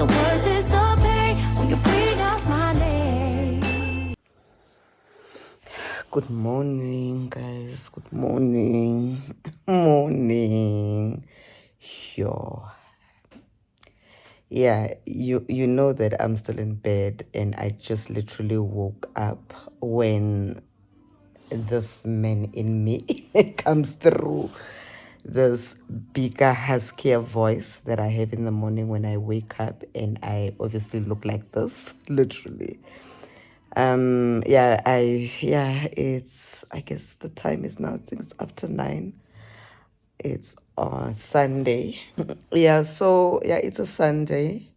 The worst is the pain when you pronounce my name. Good morning, guys. Good morning. Morning. Yo. Yeah, you know that I'm still in bed and I just literally woke up when this man in me comes through. This bigger, huskier voice that I have in the morning when I wake up, and I obviously look like this, literally. It's, I guess the time is now, I think it's after 9. It's on Sunday. It's a Sunday,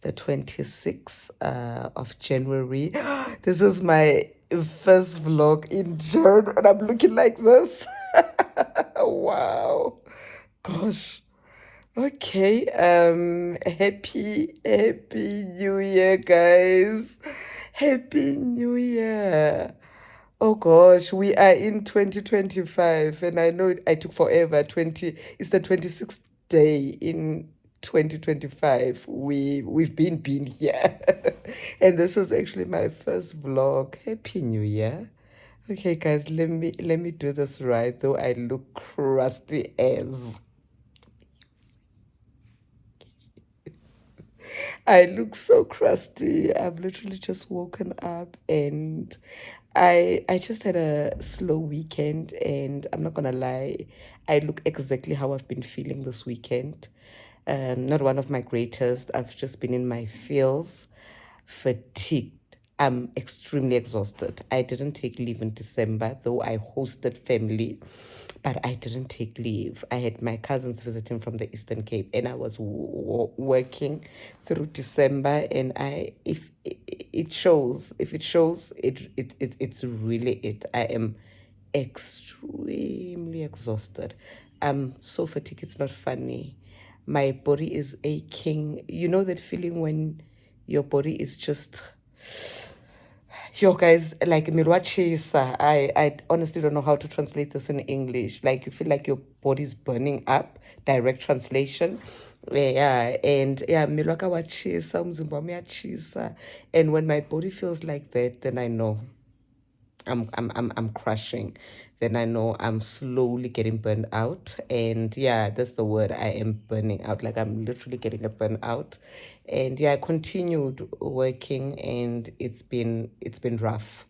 the 26th of January. This is my first vlog in June, and I'm looking like this. Wow. Gosh. Okay. Happy New Year, guys. Happy New Year. Oh gosh, we are in 2025, and I know I took forever. It's the 26th day in 2025. We've been here. And this is actually my first vlog. Happy New Year. Okay guys, let me do this right, though I look crusty as. I look so crusty. I've literally just woken up, and I just had a slow weekend, and I'm not gonna lie, I look exactly how I've been feeling this weekend. Not one of my greatest. I've just been in my feels, fatigued. I'm extremely exhausted. I didn't take leave in December, though I hosted family, but I didn't take leave. I had my cousins visiting from the Eastern Cape, and I was working through December. And if it shows, it's really it. I am extremely exhausted. I'm so fatigued. It's not funny. My body is aching. You know that feeling when your body is just, yo guys, like milwachisa. I honestly don't know how to translate this in English. Like you feel like your body's burning up, direct translation. Yeah, and yeah, milwaka wachisa, umzimba wami uyachisa. And when my body feels like that, then I know I'm crushing. Then I know I'm slowly getting burned out. And yeah, that's the word. I am burning out. Like I'm literally getting a burnout. And yeah, I continued working, and it's been rough.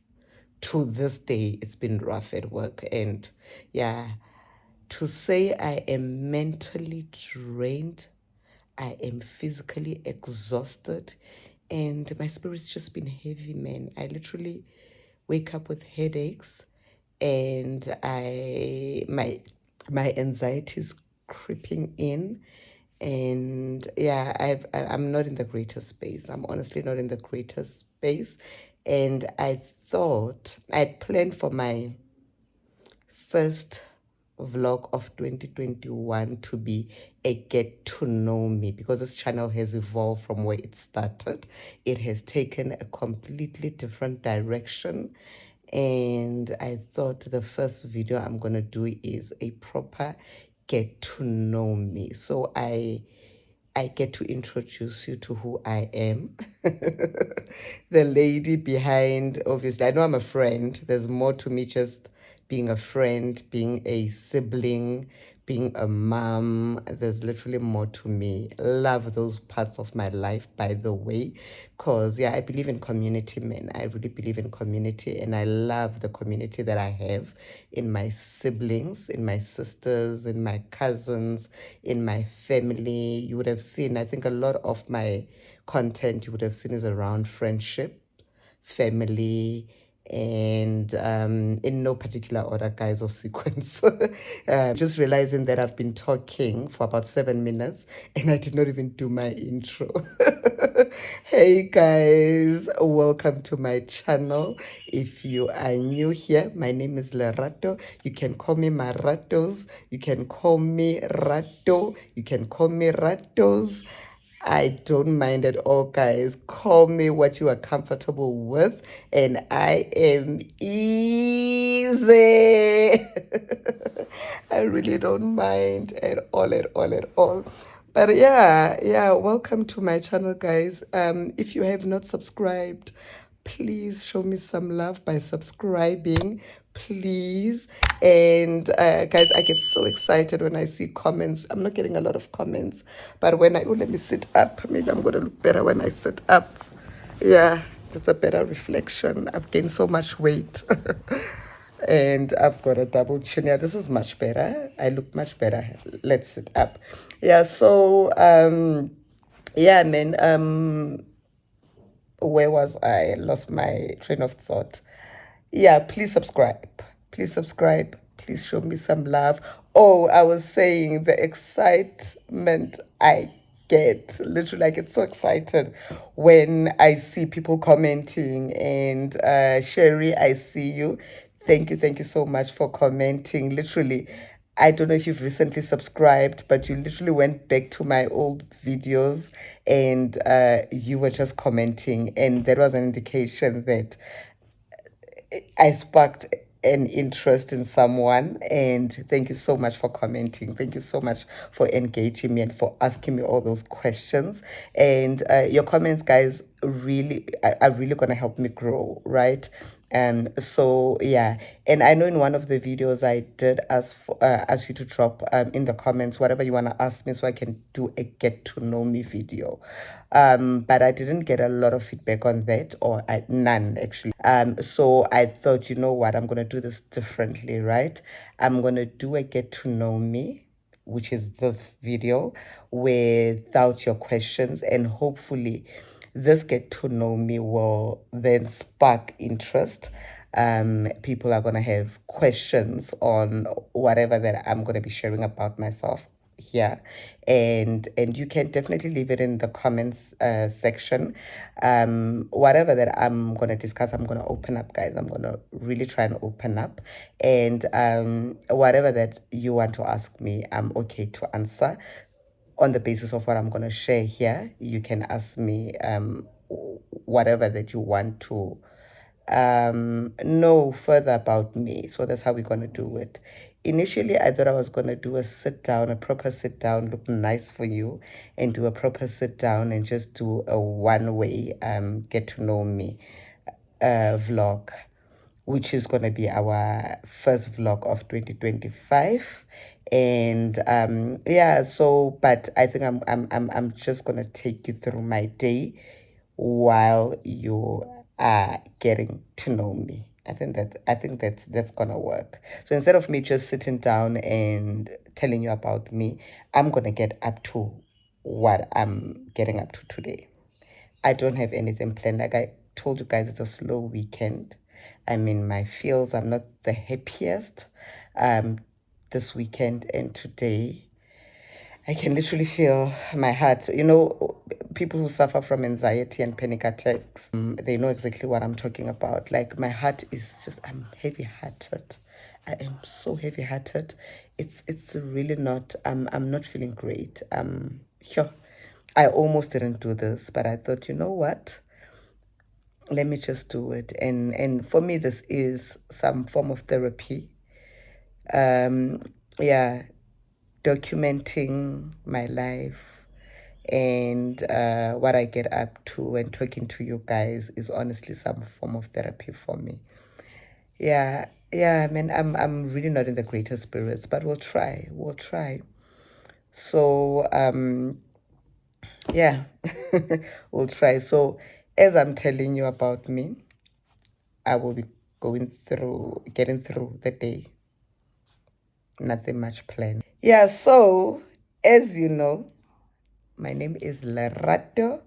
To this day, it's been rough at work. And yeah, to say I am mentally drained, I am physically exhausted, and my spirit's just been heavy, man. I literally wake up with headaches, and my anxiety is creeping in. And yeah, I'm not in the greatest space. I'm honestly not in the greatest space. And I thought I'd planned for my first vlog of 2021 to be a get to know me, because this channel has evolved from where it started. It has taken a completely different direction, and I thought the first video I'm gonna do is a proper get to know me. So I get to introduce you to who I am. The lady behind, obviously, I know I'm a friend. There's more to me just being a friend, being a sibling, being a mom. There's literally more to me. Love those parts of my life, by the way, because, yeah, I believe in community, man. I really believe in community, and I love the community that I have in my siblings, in my sisters, in my cousins, in my family. You would have seen, I think a lot of my content you would have seen is around friendship, family, and in no particular order, guys, or sequence. Just realizing that I've been talking for about 7 minutes, and I did not even do my intro. Hey guys, welcome to my channel. If you are new here, my name is Lerato. You can call me Maratos, you can call me Rato, you can call me Ratos. I don't mind at all, guys. Call me what you are comfortable with, and I am easy. I really don't mind at all, at all, at all. But yeah, welcome to my channel, guys. If you have not subscribed, please show me some love by subscribing, please. And guys, I get so excited when I see comments. I'm not getting a lot of comments, but when let me sit up. Maybe I'm gonna look better when I sit up. Yeah, that's a better reflection. I've gained so much weight. And I've got a double chin. Yeah, this is much better. I look much better. Let's sit up. Yeah, so yeah, man, where was I? Lost my train of thought. Yeah, please subscribe. Please subscribe. Please show me some love. Oh, I was saying the excitement I get. Literally, I get so excited when I see people commenting. And Sherry, I see you. Thank you so much for commenting. Literally, I don't know if you've recently subscribed, but you literally went back to my old videos and you were just commenting, and that was an indication that I sparked an interest in someone. And thank you so much for commenting. Thank you so much for engaging me and for asking me all those questions. And your comments, guys, really are really gonna help me grow, right? And so yeah, and I know in one of the videos I did ask you to drop in the comments whatever you want to ask me so I can do a get to know me video. But I didn't get a lot of feedback on that, or none actually. So I thought, you know what, I'm gonna do this differently, right? I'm gonna do a get to know me, which is this video, without your questions, and hopefully this get to know me will then spark interest. People are gonna have questions on whatever that I'm gonna be sharing about myself here, and you can definitely leave it in the comments section. Whatever that I'm gonna discuss, I'm gonna open up, guys. I'm gonna really try and open up, and whatever that you want to ask me, I'm okay to answer on the basis of what I'm going to share here. You can ask me whatever that you want to know further about me. So that's how we're going to do it. Initially, I thought I was going to do a sit down, a proper sit down, look nice for you, and do a proper sit down and just do a one way get to know me vlog, which is going to be our first vlog of 2025. And yeah, so but I think I'm just going to take you through my day while you are getting to know me. I think that's gonna work. So instead of me just sitting down and telling you about me, I'm gonna get up to what I'm getting up to today. I don't have anything planned. Like I told you guys, it's a slow weekend. I'm in my feels. I'm not the happiest this weekend, and today I can literally feel my heart. You know, people who suffer from anxiety and panic attacks, they know exactly what I'm talking about. Like my heart is just, I'm heavy-hearted. I am so heavy-hearted. It's really not. I'm not feeling great. Sure. I almost didn't do this, but I thought, you know what? Let me just do it. And for me, this is some form of therapy. Yeah, documenting my life and what I get up to and talking to you guys is honestly some form of therapy for me. Yeah, I mean, I'm really not in the greatest spirits, but we'll try. We'll try. So yeah, we'll try. So as I'm telling you about me, I will be getting through the day. Nothing much planned. Yeah, so as you know, my name is Lerato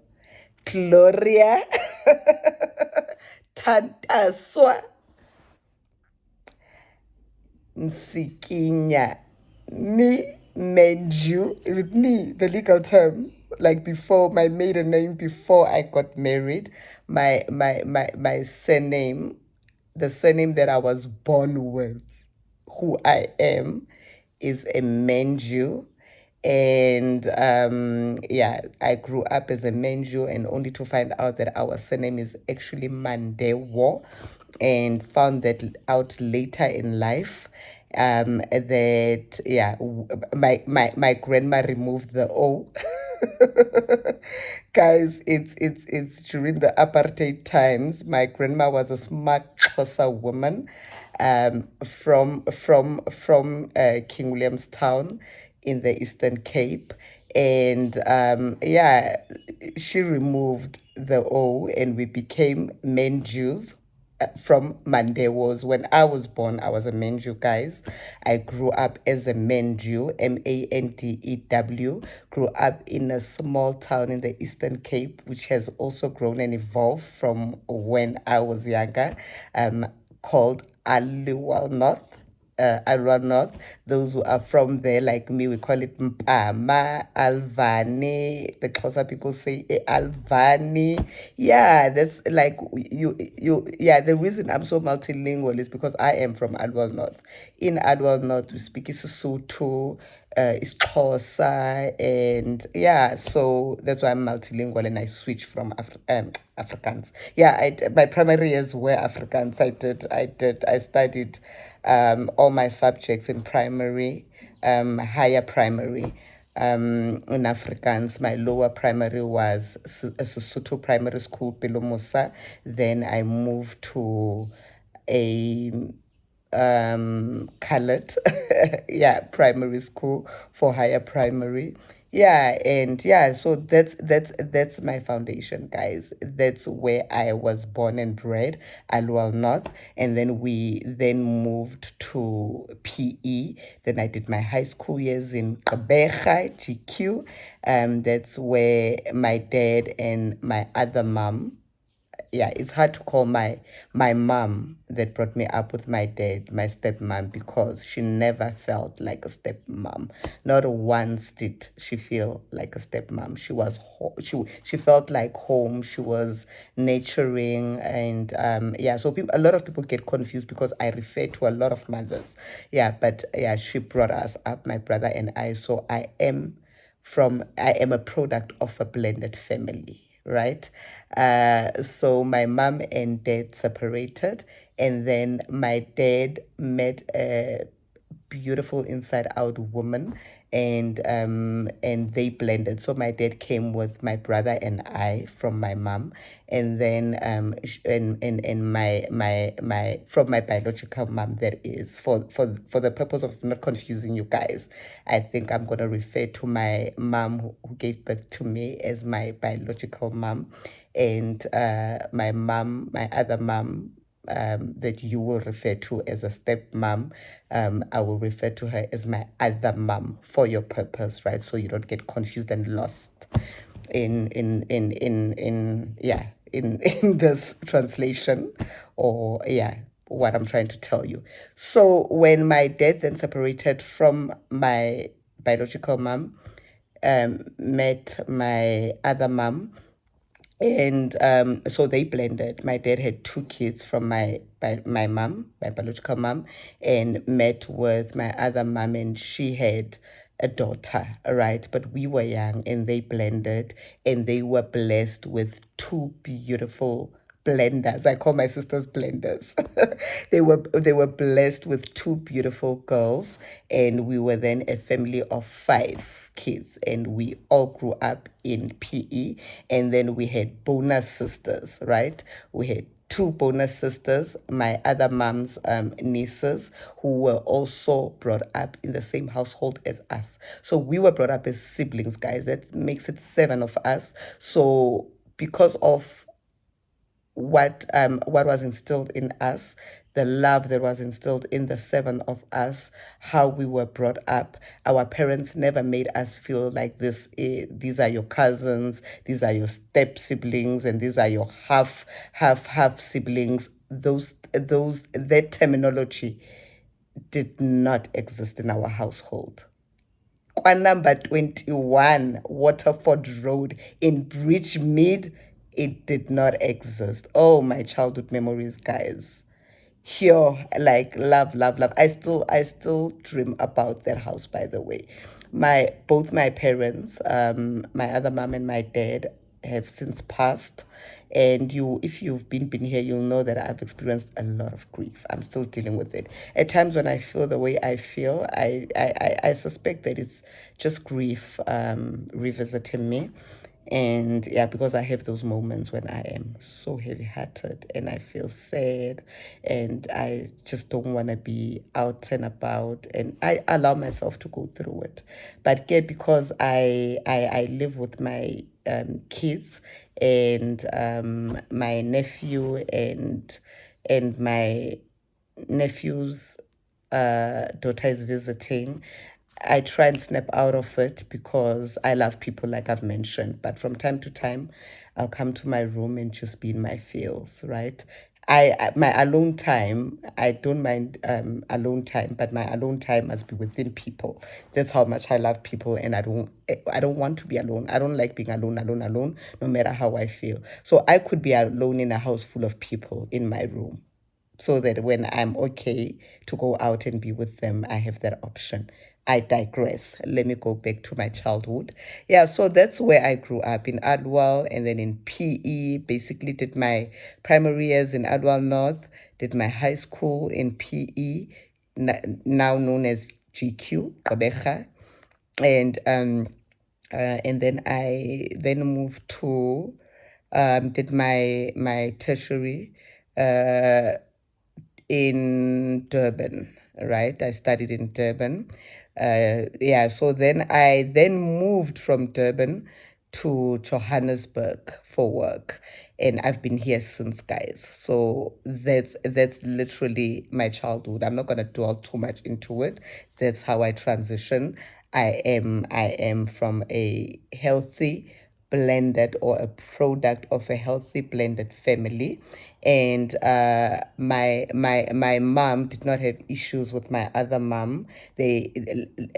Gloria Tantaswa Msikinya Ni Menju. Is it me, the legal term? Like before my maiden name, before I got married, my surname, the surname that I was born with, who I am, is a Menju. And yeah, I grew up as a Menju, and only to find out that our surname is actually Mandewo, and found that out later in life. that yeah, my grandma removed the O. Guys, it's during the apartheid times. My grandma was a smart Xhosa woman, from King Williamstown in the Eastern Cape, and yeah, she removed the O, and we became men Jews from Mandewos. When I was born, I was a Menju, guys. I grew up as a Menju, Mandew. Grew up in a small town in the Eastern Cape, which has also grown and evolved from when I was younger, called Aliwal North. Alwa North. Those who are from there, like me, we call it Mpama, Alvani. The Xhosa people say Alvani. Yeah, that's like yeah, the reason I'm so multilingual is because I am from Alwal North. In Alwal North, we speak Isotho, isiXhosa, and yeah, so that's why I'm multilingual and I switch from Afrikaans. Yeah, my primary years were Afrikaans. I studied all my subjects in primary, higher primary. In Afrikaans, my lower primary was Sesotho Primary School, Pelomosa. Then I moved to a colored yeah, primary school for higher primary. Yeah, and yeah, so that's my foundation, guys. That's where I was born and bred, Alwal North. And then we then moved to PE. Then I did my high school years in Gqeberha, GQ. That's where my dad and my other mom, yeah, it's hard to call my mom that brought me up with my dad my stepmom, because she never felt like a stepmom. Not once did she feel like a stepmom. She was she felt like home. She was nurturing, and yeah, so a lot of people get confused because I refer to a lot of mothers. Yeah, but yeah, she brought us up, my brother and I. So I am a product of a blended family, right? So my mom and dad separated, and then my dad met a beautiful inside out woman, and they blended. So my dad came with my brother and I from my mom, and then and my from my biological mom, that is, for the purpose of not confusing you guys, I think I'm going to refer to my mom who gave birth to me as my biological mom, and my other mom, that you will refer to as a stepmom, I will refer to her as my other mom for your purpose, right? So you don't get confused and lost in yeah, in this translation, or yeah, what I'm trying to tell you. So when my dad then separated from my biological mom, met my other mom, and so they blended. My dad had two kids from my mom, my biological mom, and met with my other mom, and she had a daughter, right? But we were young, and they blended, and they were blessed with two beautiful blenders. I call my sisters blenders. They were blessed with two beautiful girls, and we were then a family of five kids, and we all grew up in PE. And then we had bonus sisters, right? We had two bonus sisters, my other mom's nieces, who were also brought up in the same household as us. So we were brought up as siblings, guys. That makes it seven of us. So because of what was instilled in us, the love that was instilled in the seven of us, how we were brought up, our parents never made us feel like these are your cousins, these are your step siblings, and these are your half siblings. That terminology did not exist in our household. Number 21 Waterford Road in Bridgemead, it did not exist. Oh, my childhood memories, guys. Here, like, love. I still dream about that house, by the way. Both my parents, my other mom and my dad, have since passed. And if you've been here, you'll know that I've experienced a lot of grief. I'm still dealing with it. At times when I feel the way I feel, I suspect that it's just grief revisiting me. And yeah, because I have those moments when I am so heavy hearted and I feel sad and I just don't want to be out and about, and I allow myself to go through it. But yeah, because I live with my kids and my nephew and my nephew's daughter is visiting. I try and snap out of it because I love people, like I've mentioned. But from time to time, I'll come to my room and just be in my feels, right? My alone time, I don't mind alone time, but my alone time must be within people. That's how much I love people, and I don't want to be alone. I don't like being alone, no matter how I feel. So I could be alone in a house full of people in my room, so that when I'm okay to go out and be with them, I have that option. I digress. Let me go back to my childhood. Yeah, so that's where I grew up, in Adwal, and then in PE. Basically, did my primary years in Adwal North, did my high school in PE, now known as GQ, Gqeberha, and then I then moved to did my tertiary in Durban, right? I studied in Durban. Yeah, so then I then moved from Durban to Johannesburg for work. And I've been here since, guys. So that's literally my childhood. I'm not gonna dwell too much into it. That's how I transition. I am from a healthy blended, or a product of a healthy blended family. And my mom did not have issues with my other mom. They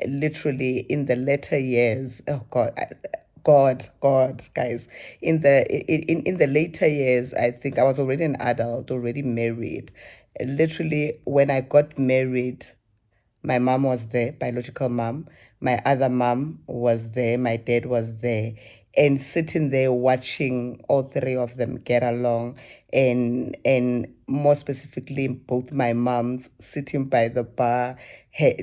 literally, in the later years, oh God, guys. In the later years, I think I was already an adult, already married. Literally, when I got married, my mom was there, biological mom. My other mom was there. My dad was there. And sitting there watching all three of them get along, and more specifically, both my moms sitting by the bar,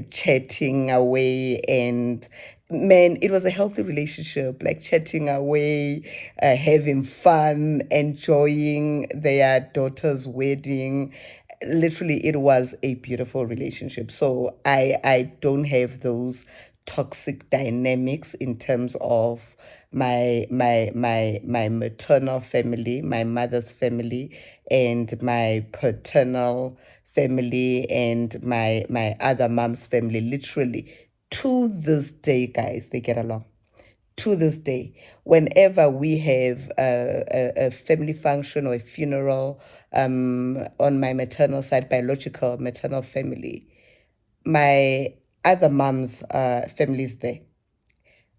chatting away, and man, it was a healthy relationship, like chatting away, having fun, enjoying their daughter's wedding. Literally, it was a beautiful relationship. So I don't have those toxic dynamics in terms of my maternal family, my mother's family, and my paternal family, and my other mom's family. Literally, to this day, guys, they get along. To this day, whenever we have a family function or a funeral, on my maternal side, biological maternal family, my other mom's family is there.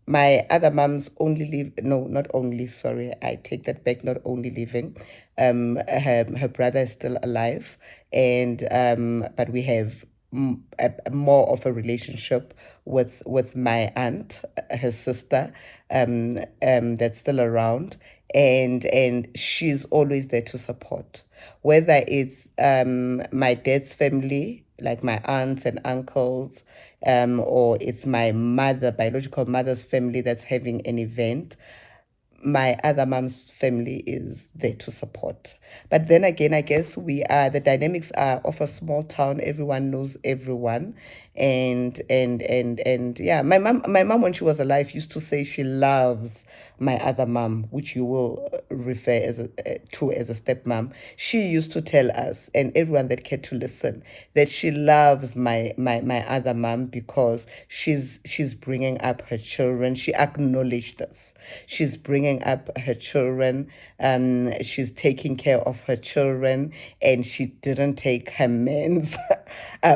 My other mom's only live, no, not only, sorry, I take that back, not only living. Her brother is still alive, and but we have more of a relationship with my aunt, her sister, that's still around, and she's always there to support, whether it's my dad's family, like my aunts and uncles, or it's my biological mother's family that's having an event. My other mom's family is there to support. But then again, I guess the dynamics are of a small town. Everyone knows everyone. And yeah, my mom when she was alive used to say she loves my other mom, which you will refer to as a stepmom. She used to tell us, and everyone that cared to listen, that she loves my other mom because she's bringing up her children. She acknowledged this. She's bringing up her children. She's taking care of her children, and she didn't take her men's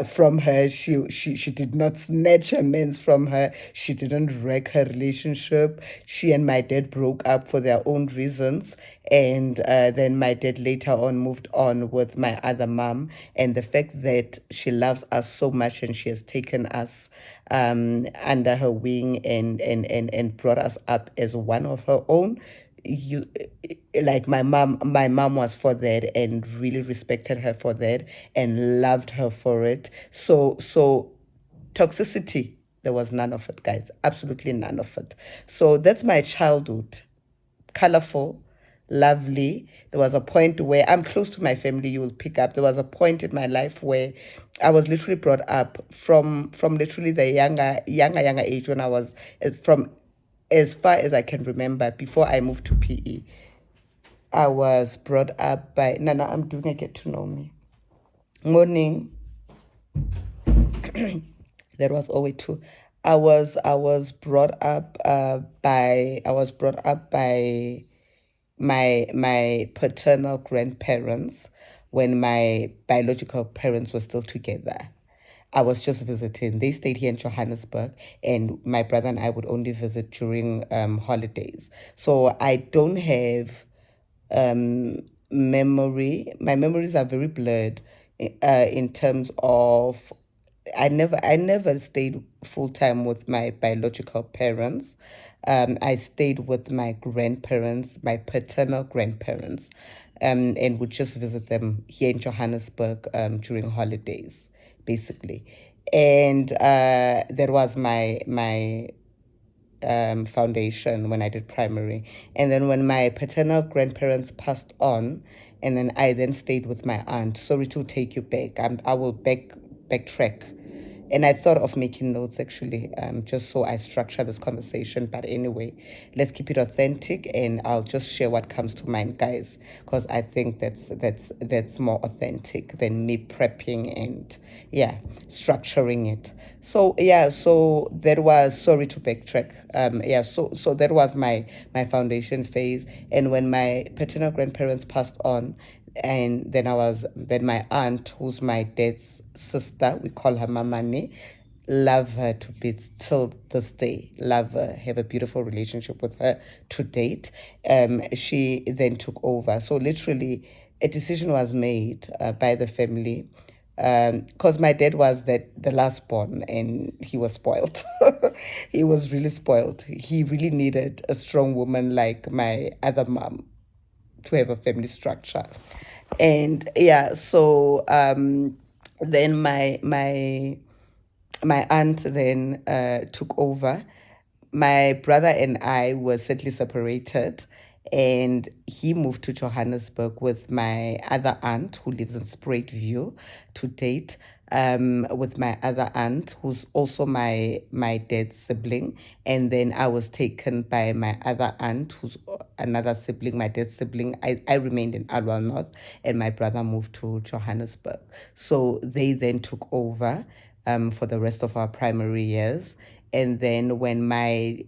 from her. She did not snatch her men's from her. She didn't wreck her relationship. She and my dad broke up for their own reasons, and then my dad later on moved on with my other mom. And the fact that she loves us so much, and she has taken us under her wing, and brought us up as one of her own, you like my mom was for that and really respected her for that and loved her for it. So toxicity, there was none of it, guys, absolutely none of it. So that's my childhood. Colorful, lovely. There was a point where I'm close to my family, you will pick up. There was a point in my life where I was literally brought up from literally the younger age, when I was from as far as I can remember before I moved to PE. I was brought up by Nana. I'm doing a get to know me. Morning. That was always two. I was brought up by my paternal grandparents when my biological parents were still together. I was just visiting. They stayed here in Johannesburg, and my brother and I would only visit during holidays. So I don't have memory. My memories are very blurred in terms of I never stayed full time with my biological parents. I stayed with my grandparents, my paternal grandparents, and would just visit them here in Johannesburg during holidays, basically. And that was my foundation when I did primary. And then when my paternal grandparents passed on, and then I then stayed with my aunt. Sorry to take you back. I will backtrack. And I thought of making notes actually, just so I structure this conversation. But anyway, let's keep it authentic, and I'll just share what comes to mind, guys, because I think that's more authentic than me prepping and yeah, structuring it. So yeah, so that was, sorry to backtrack. Yeah, so that was my foundation phase, and when my paternal grandparents passed on, and then my aunt, who's my dad's sister, we call her Mamani, love her to bits till this day, love her, have a beautiful relationship with her to date. She then took over, so literally a decision was made by the family, because my dad was the last born, and he was spoiled. He was really spoiled. He really needed a strong woman like my other mom to have a family structure. And yeah, so then my aunt then took over. My brother and I were sadly separated, and he moved to Johannesburg with my other aunt who lives in Spruit View to date. With my other aunt who's also my dad's sibling, and then I was taken by my other aunt who's another sibling, my dad's sibling. I remained in Alwal North, and my brother moved to Johannesburg. So they then took over for the rest of our primary years. And then when my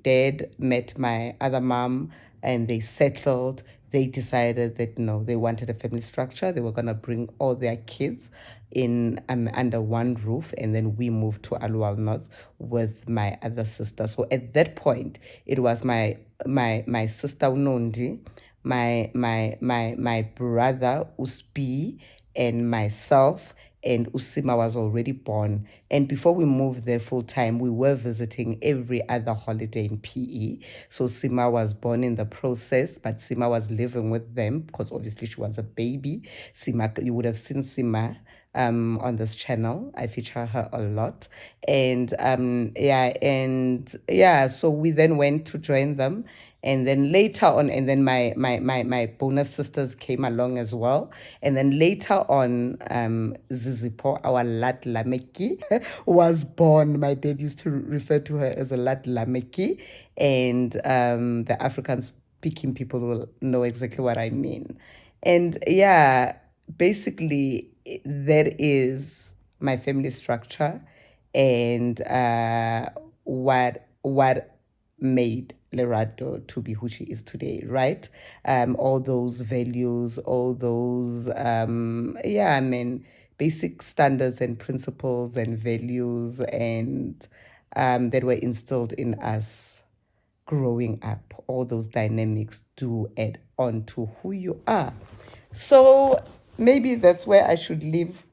dad met my other mom and they settled, they decided that no, they wanted a family structure. They were gonna bring all their kids in under one roof, and then we moved to Alwal North with my other sister. So at that point, it was my sister Unondi, my brother Uspi, and myself, and Usima was already born. And before we moved there full time, we were visiting every other holiday in PE. So Sima was born in the process, but Sima was living with them because obviously she was a baby. Sima, you would have seen Sima on this channel. I feature her a lot. And so we then went to join them, and then later on, and then my bonus sisters came along as well, and then later on, Zizipo, our Lat Lameki, was born. My dad used to refer to her as a Lat Lameki, and the African speaking people will know exactly what I mean. And yeah, basically that is my family structure, and what made Lerato to be who she is today, right? All those values, all those yeah, I mean, basic standards and principles and values, and that were instilled in us growing up. All those dynamics do add on to who you are. So maybe that's where I should leave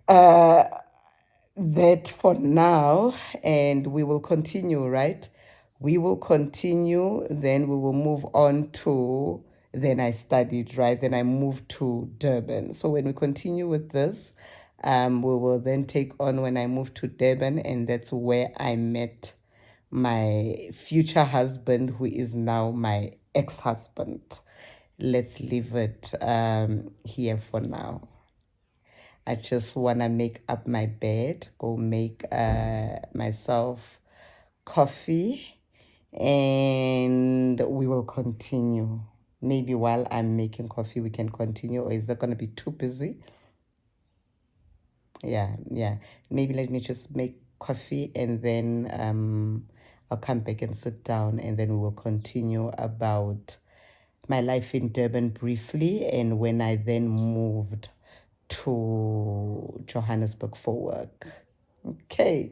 that for now, and we will continue, right, We will continue, then we will move on to, then I studied, right? Then I moved to Durban. So when we continue with this, we will then take on when I moved to Durban, and that's where I met my future husband, who is now my ex-husband. Let's leave it here for now. I just want to make up my bed, go make myself coffee, and we will continue. Maybe while I'm making coffee, we can continue, or is that going to be too busy? Yeah. Maybe let me just make coffee, and then I'll come back and sit down, and then we will continue about my life in Durban briefly, and when I then moved to Johannesburg for work. Okay.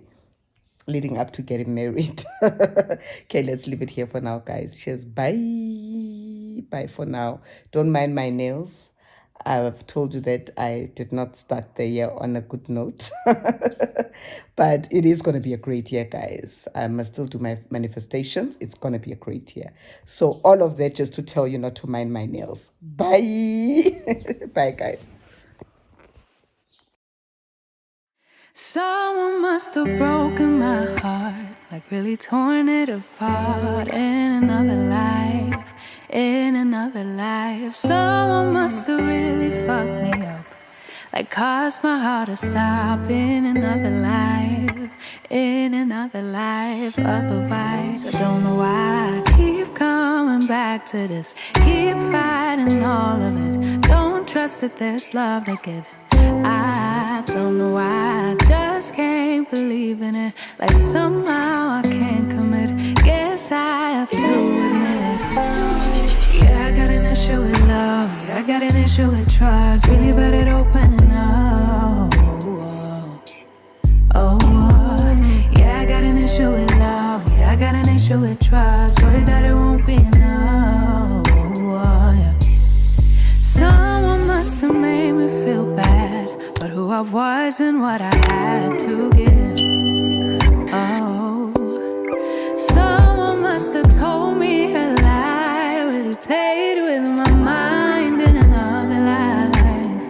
Leading up to getting married. Okay, let's leave it here for now, guys. Cheers. Bye. Bye for now. Don't mind my nails. I've told you that I did not start the year on a good note. But it is going to be a great year, guys. I must still do my manifestations. It's going to be a great year. So all of that just to tell you not to mind my nails. Bye. Bye, guys. Someone must have broken my heart, like really torn it apart in another life, in another life. Someone must have really fucked me up, like caused my heart to stop in another life, in another life. Otherwise, I don't know why I keep coming back to this, keep fighting all of it. Don't trust that there's love to get. I don't know why, I just can't believe in it. Like somehow I can't commit. Guess I have to admit. Yeah, I got an issue with love. Yeah, I got an issue with trust. Really bad at opening up. Yeah, I got an issue with love. Yeah, I got an issue with trust. Worried that it won't be enough. Yeah. Someone must have made me feel bad, but who I was and what I had to give. Oh, someone must have told me a lie, really played with my mind in another life.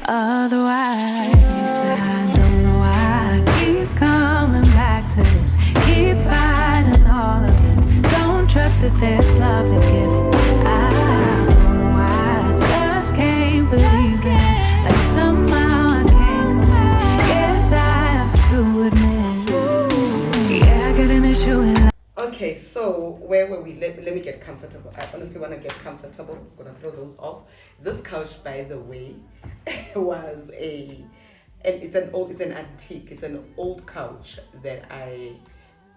Otherwise, I don't know why I keep coming back to this, keep fighting all of it. Don't trust that there's love to give. I don't know why, I just can't believe it. Like somehow I can't commit. Guess I have to admit. Yeah, I got an issue with. Okay, so where were we? Let me get comfortable. I honestly want to get comfortable. I'm gonna throw those off. This couch, by the way, was it's an antique. It's an old couch that I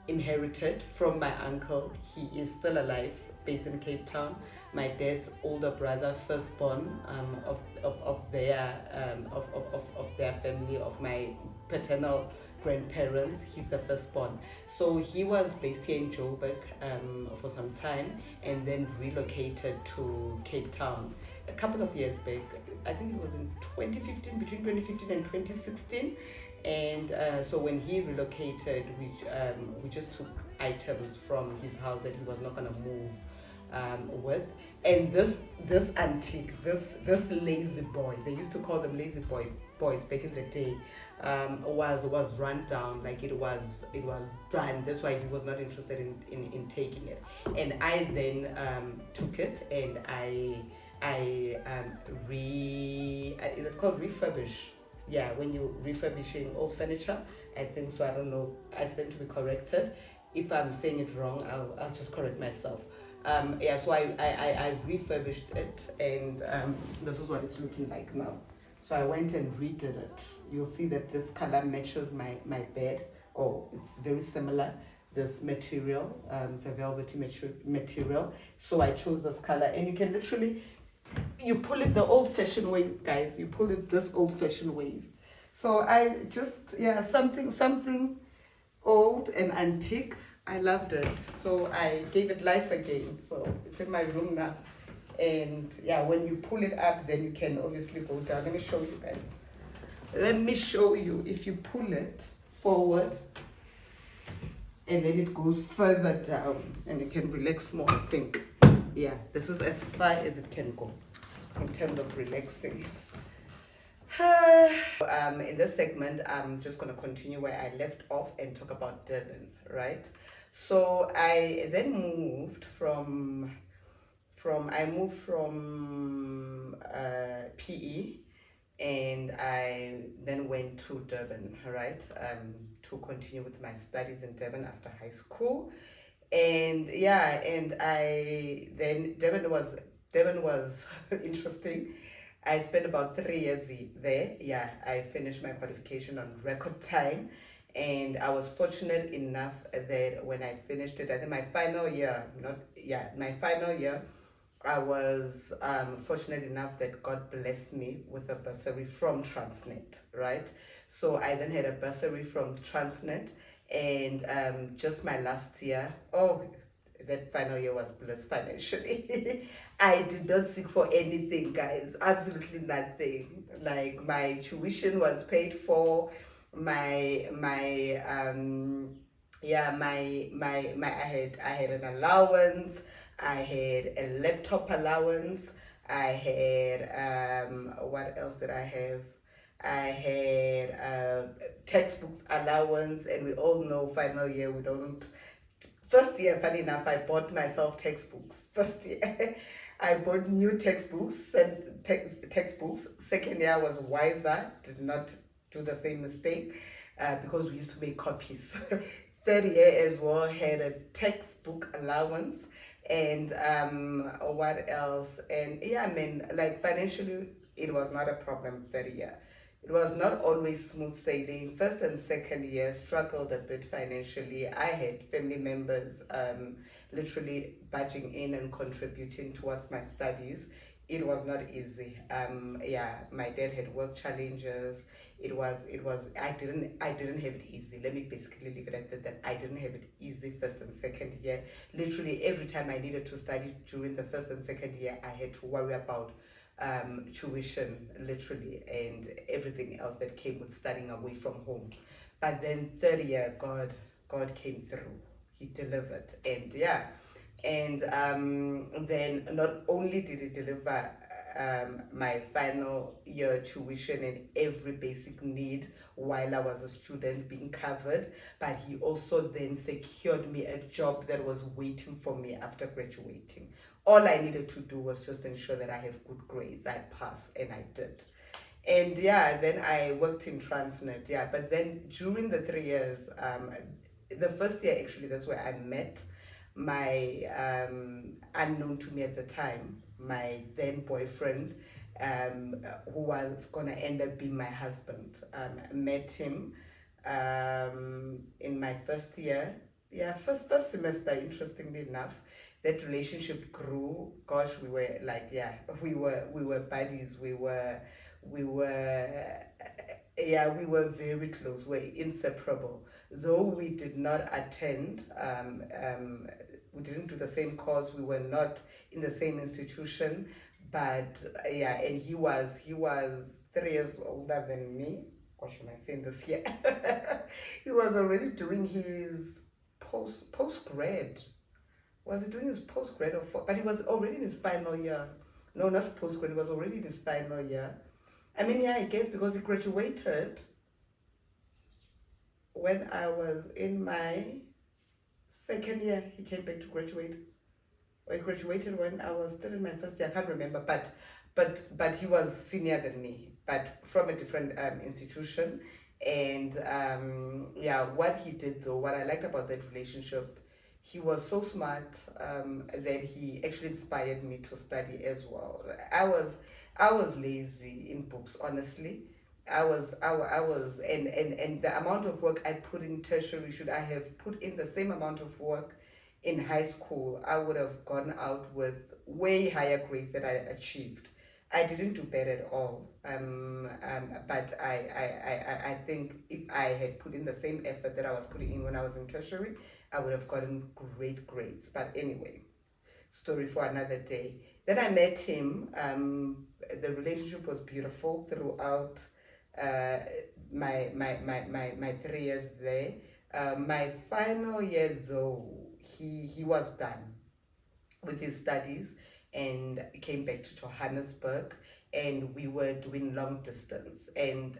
inherited from my uncle. He is still alive, based in Cape Town. My dad's older brother, firstborn of their family, of my paternal grandparents. He's the firstborn. So he was based here in Joburg for some time, and then relocated to Cape Town a couple of years back. I think it was in 2015, between 2015 and 2016. And so when he relocated, we just took items from his house that he was not gonna move with. And this antique, this lazy boy, they used to call them lazy boys back in the day, was run down. Like it was done. That's why he was not interested in taking it. And I then took it, and is it called refurbish? Yeah, when you're refurbishing old furniture, I think so. I don't know. I stand to be corrected. If I'm saying it wrong, I'll just correct myself. So I refurbished it, and this is what it's looking like now. So I went and redid it. You'll see that this color matches my bed. Oh, it's very similar. This material, it's a velvety material. So I chose this color, and you can literally, you pull it the old-fashioned way, guys. You pull it this old-fashioned way. So I just, something old and antique. I loved it. So I gave it life again. So it's in my room now. And yeah, when you pull it up, then you can obviously go down. Let me show you guys. Let me show you. If you pull it forward, and then it goes further down, and you can relax more, I think. Yeah, this is as far as it can go in terms of relaxing. In this segment, I'm just going to continue where I left off and talk about Durban, right? So I then moved from PE, and I then went to Durban, right, to continue with my studies in Durban after high school. And yeah, and I then Durban was interesting. I spent about 3 years there. Yeah, I finished my qualification on record time, and I was fortunate enough that when I finished it, I think my final year, not yeah, my final year, I was fortunate enough that God blessed me with a bursary from Transnet, right? So I then had a bursary from Transnet, and just my last year, oh, that final year was blessed financially. I did not seek for anything, guys, absolutely nothing. Like my tuition was paid for, my yeah, I had an allowance. I had a laptop allowance. I had what else did I have? I had textbook allowance, and we all know final year we don't. First year, funny enough, I bought myself textbooks. First year, I bought new textbooks and textbooks. Second year was wiser, did not do the same mistake because we used to make copies. Third year as well had a textbook allowance, and what else? And yeah, I mean, like financially, it was not a problem. Third year, it was not always smooth sailing. First and second year struggled a bit financially. I had family members literally budging in and contributing towards my studies. It was not easy. Yeah, my dad had work challenges. I didn't have it easy. Let me basically leave it at that I didn't have it easy first and second year. Literally every time I needed to study during the first and second year, I had to worry about tuition, literally, and everything else that came with studying away from home. But then third year, God came through. He delivered, and yeah, and then not only did He deliver my final year tuition and every basic need while I was a student being covered, but He also then secured me a job that was waiting for me after graduating. All I needed to do was just ensure that I have good grades, I pass, and I did. And yeah, then I worked in Transnet. Yeah, but then during the 3 years, the first year actually, that's where I met my unknown to me at the time, my then boyfriend, who was gonna end up being my husband. Met him in my first year. Yeah, first semester. Interestingly enough, that relationship grew. Gosh, we were like, yeah, we were buddies. We were yeah, we were very close. We're inseparable. Though we did not attend, we didn't do the same course. We were not in the same institution, but yeah, and he was 3 years older than me. Gosh, am I saying this here? He was already doing his post grad. Was he doing his post grad but he was already in his final year. No, not post grad. He was already in his final year. I mean, yeah, I guess because he graduated when I was in my second year. He came back to graduate. Or he graduated when I was still in my first year. I can't remember, but he was senior than me, but from a different institution. And yeah, what he did though, what I liked about that relationship, he was so smart that he actually inspired me to study as well. I was lazy in books, honestly. I was, and the amount of work I put in tertiary, should I have put in the same amount of work in high school, I would have gone out with way higher grades that I achieved. I didn't do bad at all. But I think if I had put in the same effort that I was putting in when I was in tertiary, I would have gotten great grades. But anyway, story for another day. Then I met him. The relationship was beautiful throughout my 3 years there. My final year, though, he was done with his studies and came back to Johannesburg, and we were doing long distance. And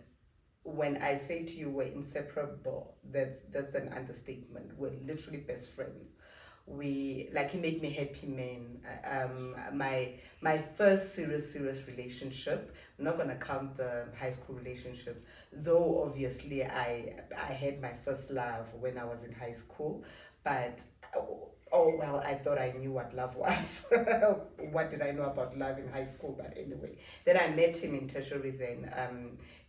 when I say to you we're inseparable, that's an understatement. We're literally best friends. We like, he made me happy, man. My first serious relationship. I'm not gonna count the high school relationship, though. Obviously, I had my first love when I was in high school, but oh well, I thought I knew what love was. What did I know about love in high school? But anyway, then I met him in tertiary. Then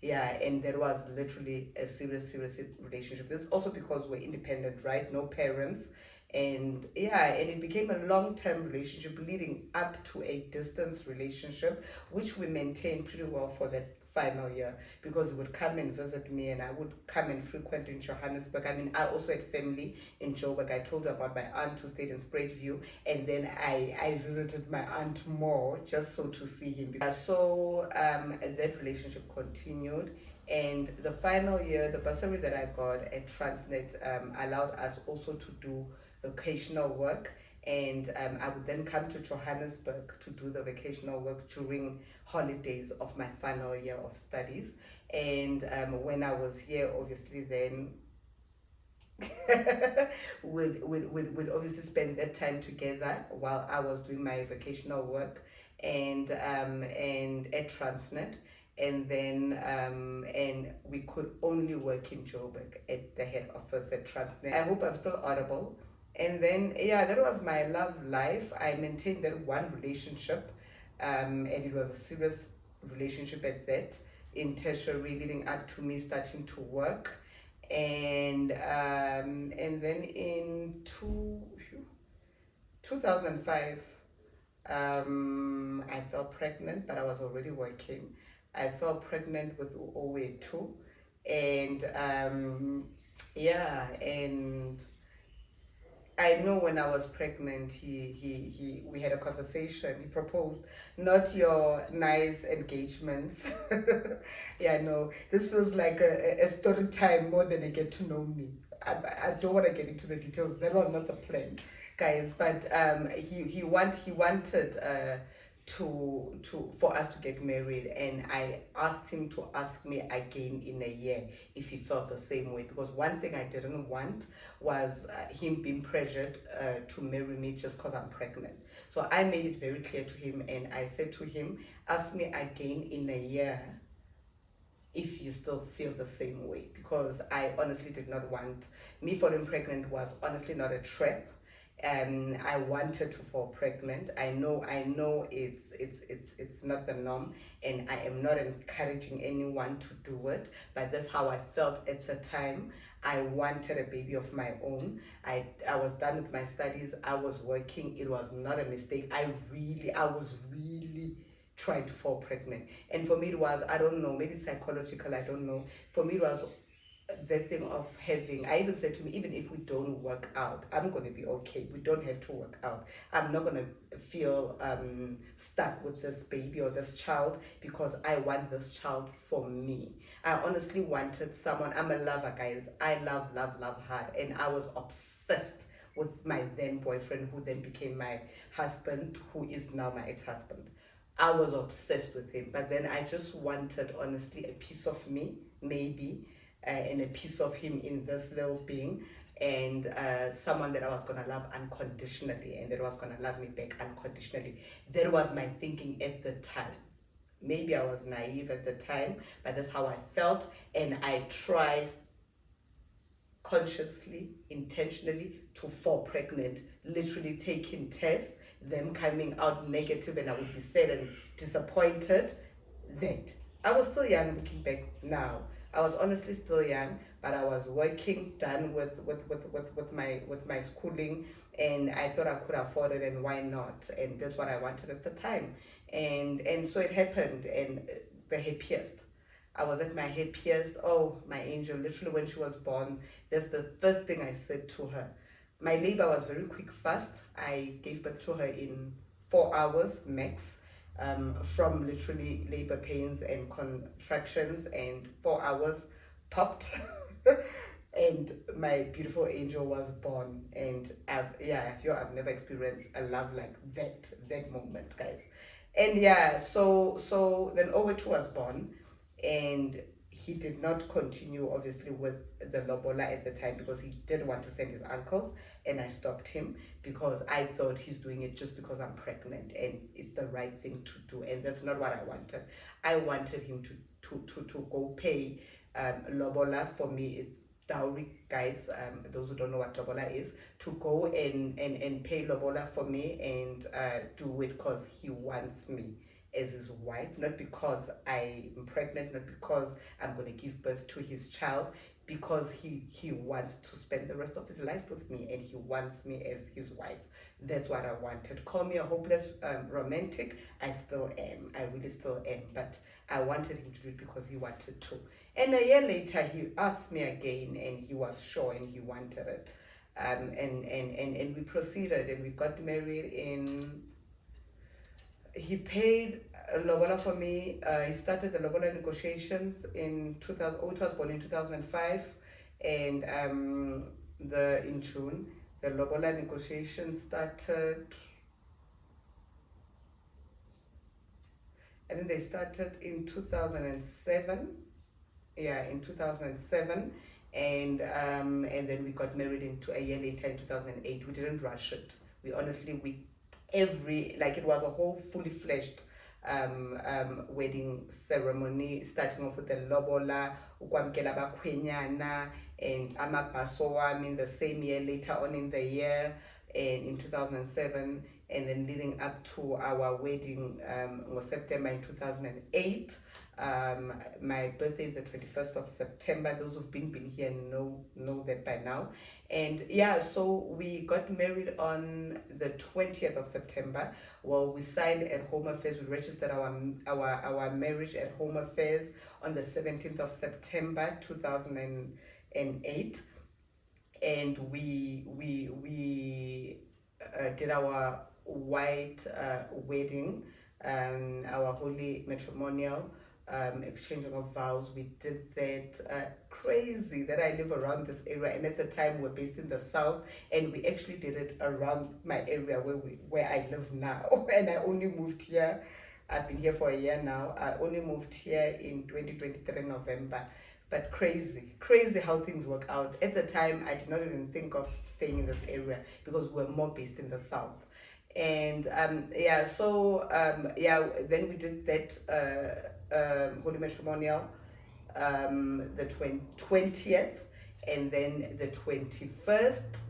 yeah, and there was literally a serious relationship. This also because we're independent, right? No parents. And yeah, and it became a long-term relationship leading up to a distance relationship, which we maintained pretty well for that final year, because he would come and visit me and I would come and frequent in Johannesburg. I mean, I also had family in Joburg. I told you about my aunt who stayed in Spruitview, and then I visited my aunt more just so to see him. So that relationship continued. And the final year, the bursary that I got at Transnet allowed us also to do vocational work. And I would then come to Johannesburg to do the vocational work during holidays of my final year of studies. And when I was here, obviously, then would obviously spend that time together while I was doing my vocational work and at Transnet. And then and we could only work in Joburg at the head office at Transnet. I hope I'm still audible. And then yeah, that was my love life. I maintained that one relationship, and it was a serious relationship at that, in tertiary, leading up to me starting to work. And then in 2005, I fell pregnant, but I was already working. I fell pregnant with Owe too, and yeah, and I know when I was pregnant, we had a conversation. He proposed, not your nice engagements. Yeah, no, this feels like a story time more than a get to know me. I don't want to get into the details. That was not the plan, guys. But he wanted to for us to get married, and I asked him to ask me again in a year if he felt the same way, because one thing I didn't want was him being pressured to marry me just because I'm pregnant. So I made it very clear to him, and I said to him, ask me again in a year if you still feel the same way, because I honestly did not want, me falling pregnant was honestly not a trap. And I wanted to fall pregnant. I know it's not the norm, and I am not encouraging anyone to do it, but that's how I felt at the time. I wanted a baby of my own. I was done with my studies. I was working. It was not a mistake. I was really trying to fall pregnant. And for me it was, I don't know, maybe psychological, I don't know. For me it was the thing of having, I even said to me, even if we don't work out, I'm going to be okay. We don't have to work out. I'm not going to feel stuck with this baby or this child, because I want this child for me. I honestly wanted someone. I'm a lover, guys. I love hard, and I was obsessed with my then boyfriend, who then became my husband, who is now my ex-husband. I was obsessed with him, but then I just wanted, honestly, a piece of me, maybe, and a piece of him in this little being, and someone that I was gonna love unconditionally, and that was gonna love me back unconditionally. That was my thinking at the time. Maybe I was naive at the time, but that's how I felt, and I tried consciously, intentionally, to fall pregnant, literally taking tests, them coming out negative, and I would be sad and disappointed. That I was still young. Looking back now, I was honestly still young, but I was working, done with my schooling, and I thought I could afford it, and why not? And that's what I wanted at the time, and so it happened, and the happiest. I was at my happiest. Oh, my angel! Literally, when she was born, that's the first thing I said to her. My labor was very quick, fast. I gave birth to her in 4 hours max, from literally labor pains and contractions, and 4 hours popped. and my beautiful angel was born. And I've never experienced a love like that moment, guys. And yeah, so then Owetu was born, and he did not continue obviously with the lobola at the time because he did want to send his uncles, and I stopped him because I thought he's doing it just because I'm pregnant and it's the right thing to do, and that's not what I wanted. I wanted him to go pay lobola. For me, it's dowry, guys. Those who don't know what lobola is, to go and pay lobola for me, and do it because he wants me as his wife, not because I'm pregnant, not because I'm going to give birth to his child, because he wants to spend the rest of his life with me and he wants me as his wife. That's what I wanted. Call me a hopeless romantic. I still am. I really still am. But I wanted him to do it because he wanted to. And a year later, he asked me again, and he was sure and he wanted it. And we proceeded, and we got married in. He paid lobola for me. He started the lobola negotiations in 2000. Oh, it was born in 2005, and in June, the lobola negotiations started. I think they started in 2007. Yeah, in 2007, and then we got married into a year later in 2008. We didn't rush it. We honestly, it was a whole fully fledged wedding ceremony, starting off with the lobola, ukwamkela abakhwenyana, and amabhaso wami in the same year, later on in the year, and in 2007, and then leading up to our wedding was September in 2008. My birthday is the 21st of September. Those who've been here know that by now. And yeah, so we got married on the 20th of September. Well, we signed at Home Affairs. We registered our marriage at Home Affairs on the 17th of September 2008, and we did our white wedding, our holy matrimonial, exchanging of vows. We did that. Crazy that I live around this area, and at the time we're based in the south, and we actually did it around my area where I live now. And I only moved here. I've been here for a year now. I only moved here in 2023 November. But crazy how things work out. At the time, I did not even think of staying in this area because we're more based in the south. And then we did that holy matrimonial, the 20th, and then the 21st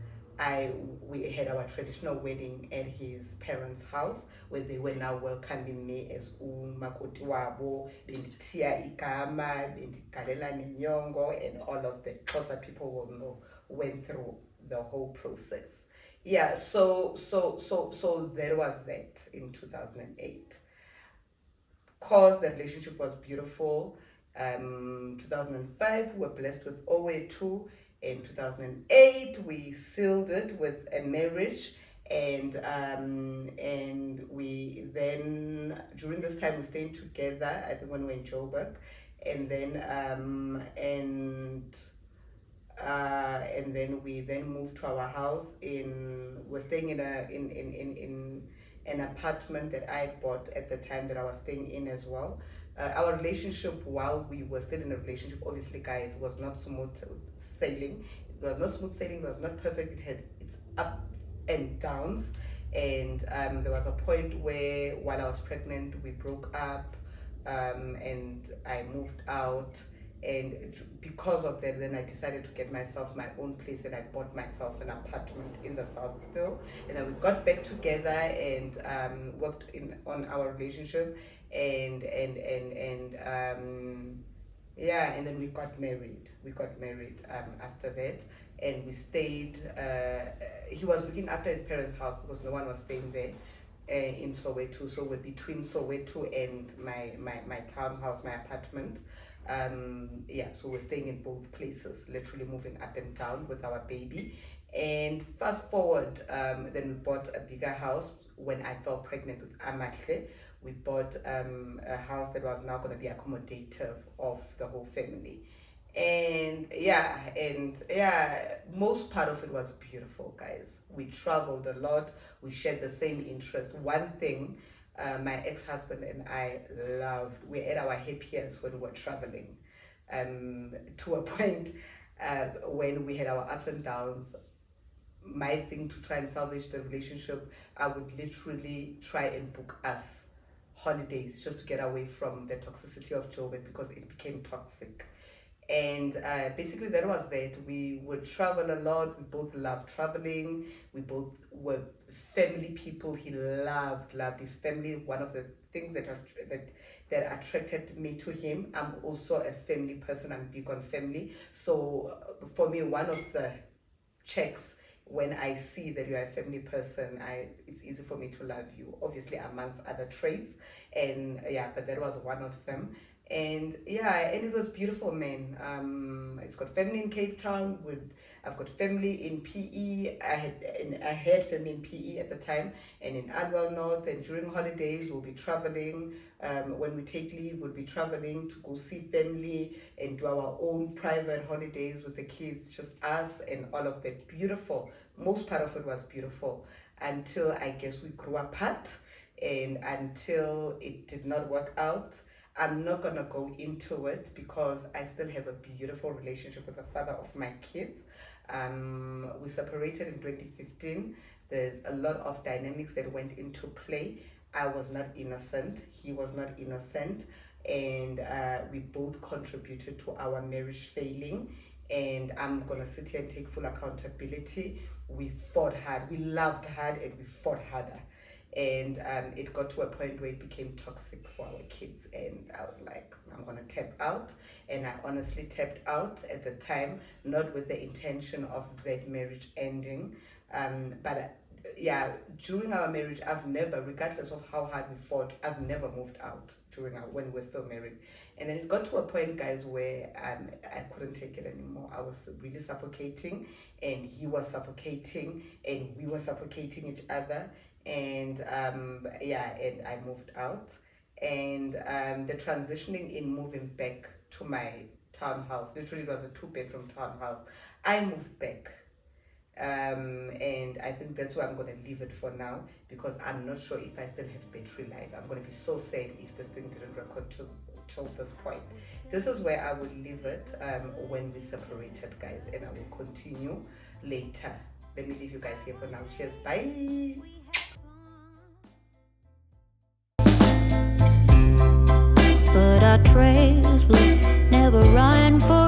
we had our traditional wedding at his parents' house, where they were now welcoming me as umakoti wabo, bendithiya igama, bendigalela nenyongo, and all of the Xhosa people will know, went through the whole process. Yeah, so there was that in 2008. Cause the relationship was beautiful. 2005 we were blessed with Owetu. In 2008 we sealed it with a marriage, and we then, during this time, we stayed together, I think when we were in Joburg, and then we then moved to our house. We're staying in an apartment that I bought at the time that I was staying in as well. Our relationship, while we were still in a relationship, obviously, guys, was not smooth sailing. It was not smooth sailing. It was not perfect. It had its up and downs. And there was a point where, while I was pregnant, we broke up, and I moved out. And because of that, then I decided to get myself my own place, and I bought myself an apartment in the south still. And then we got back together and worked on our relationship, and then we got married. After that, and we stayed. He was looking after his parents' house because no one was staying there in Soweto. So we're between Soweto and my townhouse, my apartment. So we're staying in both places, literally moving up and down with our baby. And fast forward, then we bought a bigger house when I fell pregnant with Amahle. We bought a house that was now going to be accommodative of the whole family. And most part of it was beautiful, guys. We traveled a lot. We shared the same interest. One thing, my ex-husband and I loved, we at our happiest when we were traveling, to a point, when we had our ups and downs. My thing to try and salvage the relationship, I would literally try and book us holidays just to get away from the toxicity of Joburg, because it became toxic. And basically that was that. We would travel a lot. We both loved traveling. We both were family people. He loved his family. One of the things that attracted me to him, I'm also a family person. I'm big on family. So for me, one of the checks when I see that you're a family person, it's easy for me to love you, obviously amongst other traits. And but that was one of them. And it was beautiful, man. It's got family in Cape Town. I've got family in PE. I had family in PE at the time, and in Adwell North. And during holidays, we'll be traveling. When we take leave, we'll be traveling to go see family and do our own private holidays with the kids, just us and all of that. Beautiful. Most part of it was beautiful until I guess we grew apart, and until it did not work out. I'm not gonna go into it because I still have a beautiful relationship with the father of my kids. We separated in 2015. There's a lot of dynamics that went into play. I was not innocent. He was not innocent. And we both contributed to our marriage failing. And I'm gonna sit here and take full accountability. We fought hard. We loved hard, and we fought harder. And it got to a point where it became toxic for our kids, and I was like, I'm gonna tap out. And I honestly tapped out at the time, not with the intention of that marriage ending, but during our marriage, I've never, regardless of how hard we fought, I've never moved out when we were still married. And then it got to a point, guys, where I couldn't take it anymore. I was really suffocating, and he was suffocating, and we were suffocating each other. And and I moved out. And the transitioning in moving back to my townhouse, literally it was a 2-bedroom townhouse. I moved back, and I think that's where I'm going to leave it for now, because I'm not sure if I still have battery life. I'm going to be so sad if this thing didn't record till this point. This is where I would leave it when we separated, guys, and I will continue later. Let me leave you guys here for now. Cheers, bye. But our trails will never run for